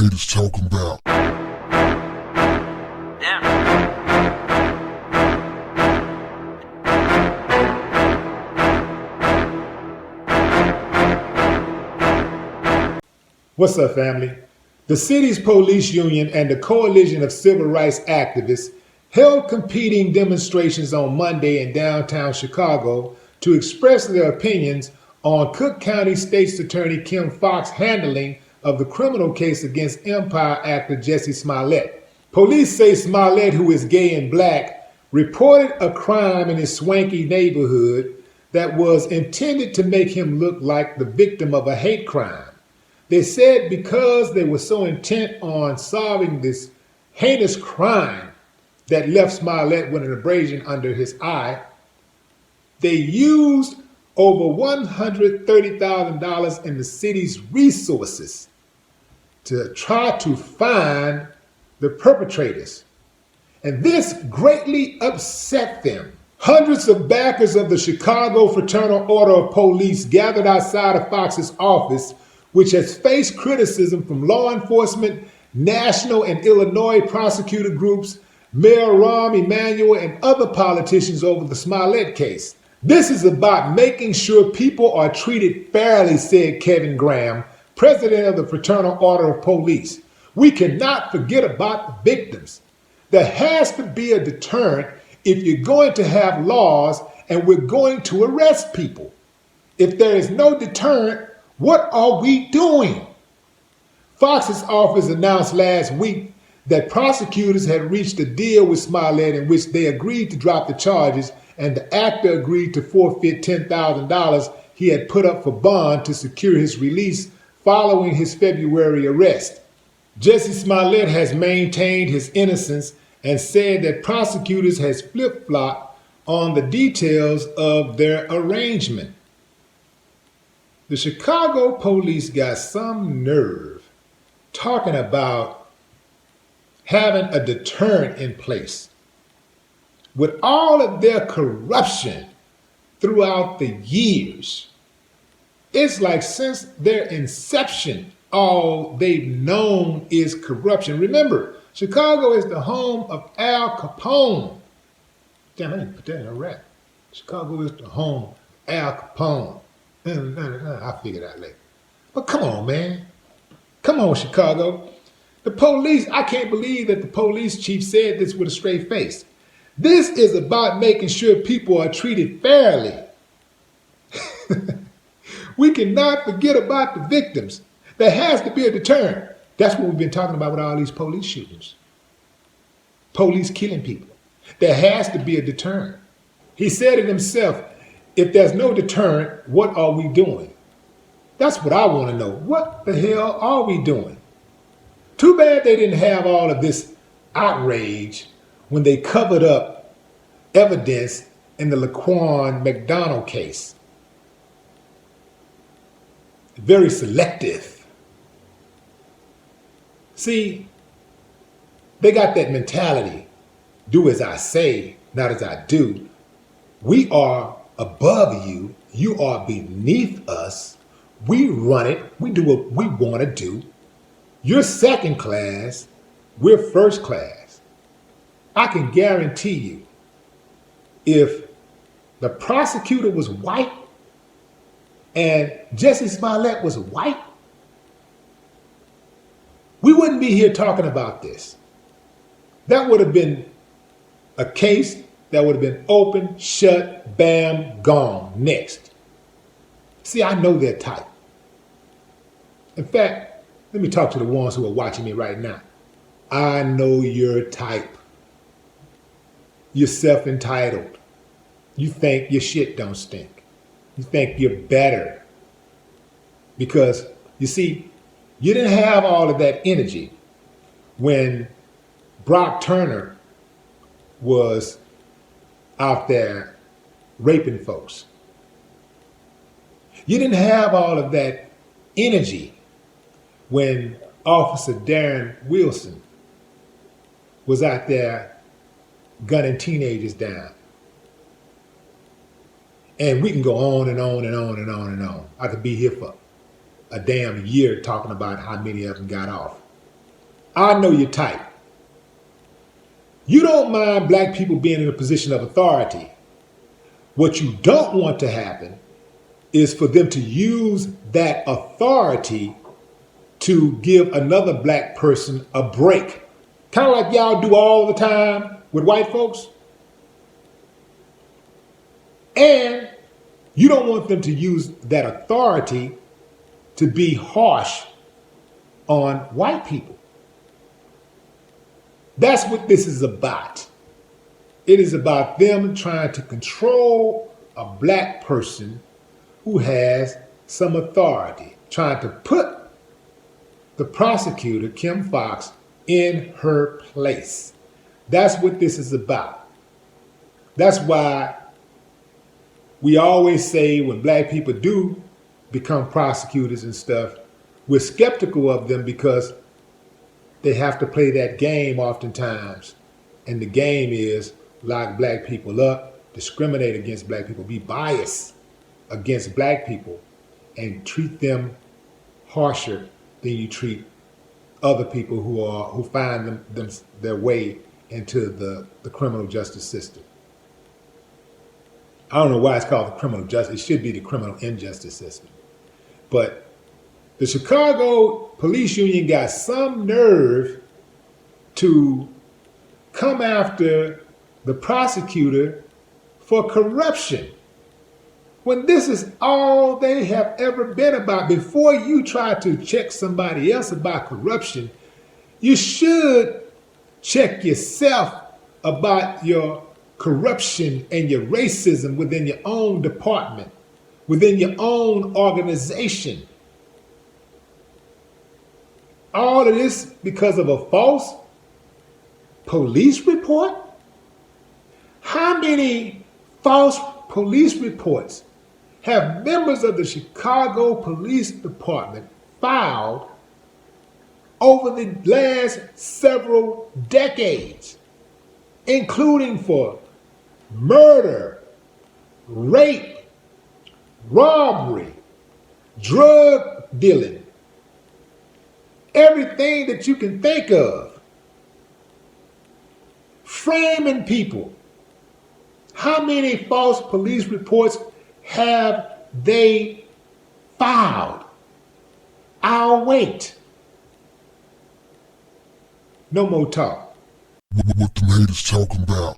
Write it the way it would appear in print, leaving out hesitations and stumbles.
haters talking about. What's up, family? The city's police union and the coalition of civil rights activists held competing demonstrations on Monday in downtown Chicago to express their opinions on Cook County State's Attorney Kim Foxx's handling of the criminal case against Empire actor Jussie Smollett. Police say Smollett, who is gay and black, reported a crime in his swanky neighborhood that was intended to make him look like the victim of a hate crime. They said because they were so intent on solving this heinous crime that left Smollett with an abrasion under his eye, they used over $130,000 in the city's resources to try to find the perpetrators. And this greatly upset them. Hundreds of backers of the Chicago Fraternal Order of Police gathered outside of Foxx's office, which has faced criticism from law enforcement, national and Illinois prosecutor groups, Mayor Rahm Emanuel, and other politicians over the Smollett case. This is about making sure people are treated fairly, said Kevin Graham, president of the Fraternal Order of Police. We cannot forget about the victims. There has to be a deterrent if you're going to have laws and we're going to arrest people. If there is no deterrent, what are we doing? Foxx's office announced last week that prosecutors had reached a deal with Smollett in which they agreed to drop the charges and the actor agreed to forfeit $10,000 he had put up for bond to secure his release following his February arrest. Jussie Smollett has maintained his innocence and said that prosecutors has flip-flopped on the details of their arrangement. The Chicago police got some nerve talking about having a deterrent in place. With all of their corruption throughout the years, it's like since their inception, all they've known is corruption. Remember, Chicago is the home of Al Capone. Damn, I didn't put that in a rap. Chicago is the home of Al Capone. I'll figure it out later. But come on, man. Come on, Chicago. The police, I can't believe that the police chief said this with a straight face. This is about making sure people are treated fairly. We cannot forget about the victims. There has to be a deterrent. That's what we've been talking about with all these police shootings. Police killing people. There has to be a deterrent. He said it himself. If there's no deterrent, what are we doing? That's what I want to know. What the hell are we doing? Too bad they didn't have all of this outrage when they covered up evidence in the Laquan McDonald case. Very selective. See, they got that mentality. Do as I say, not as I do. We are above you. You are beneath us. We run it. We do what we want to do. You're second class. We're first class. I can guarantee you, if the prosecutor was white and Jussie Smollett was white, we wouldn't be here talking about this. That would have been a case that would have been open, shut, bam, gone, next. See, I know their type. In fact, let me talk to the ones who are watching me right now. I know your type. You're self-entitled. You think your shit don't stink. You think you're better. Because, you see, you didn't have all of that energy when Brock Turner was out there raping folks. You didn't have all of that energy when Officer Darren Wilson was out there gunning teenagers down. And we can go on and on and on and on and on. I could be here for a damn year talking about how many of them got off. I know your type. You don't mind black people being in a position of authority. What you don't want to happen is for them to use that authority to give another black person a break. Kind of like y'all do all the time with white folks. And you don't want them to use that authority to be harsh on white people. That's what this is about. It is about them trying to control a black person who has some authority, trying to put the prosecutor, Kim Foxx, in her place. That's what this is about. That's why we always say when black people do become prosecutors and stuff, we're skeptical of them because they have to play that game oftentimes. And the game is lock black people up, discriminate against black people, be biased against black people, and treat them harsher than you treat other people who find their way into the criminal justice system. I don't know why it's called the criminal justice. It should be the criminal injustice system. But the Chicago Police Union got some nerve to come after the prosecutor for corruption, when this is all they have ever been about. Before you try to check somebody else about corruption, you should check yourself about your corruption and your racism within your own department, within your own organization. All of this because of a false police report? How many false police reports have members of the Chicago Police Department filed over the last several decades, including for murder, rape, robbery, drug dealing, everything that you can think of, framing people? How many false police reports have they filed? I'll wait. No more talk. What the haters talking about?